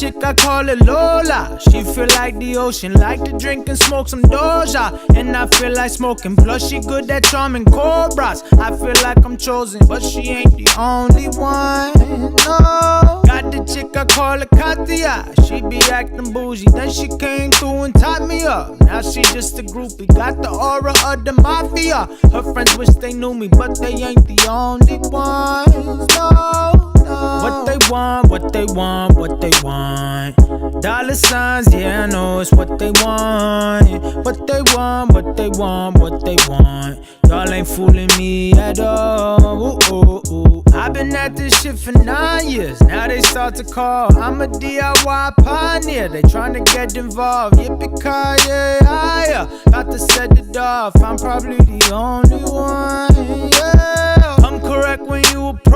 chick, I call her Lola. She feel like the ocean, like to drink and smoke some Doja. And I feel like smoking, plus she good at charming cobras. I feel like I'm chosen, but she ain't the only one, no. Got the chick, I call her Katia. She be acting bougie, then she came through and tied me up. Now she just a groupie, got the aura of the mafia. Her friends wish they knew me, but they ain't the only ones, no. What they want, what they want, what they want. Dollar signs, yeah, I know it's what they want. What they want, what they want, what they want. Y'all ain't fooling me at all. Ooh, ooh, ooh. I've been at this shit for 9 years. Now they start to call. I'm a DIY pioneer. They tryna get involved. Yippee-ki-yay, got to set it off. I'm probably the only one, yeah. I'm correct when you approach.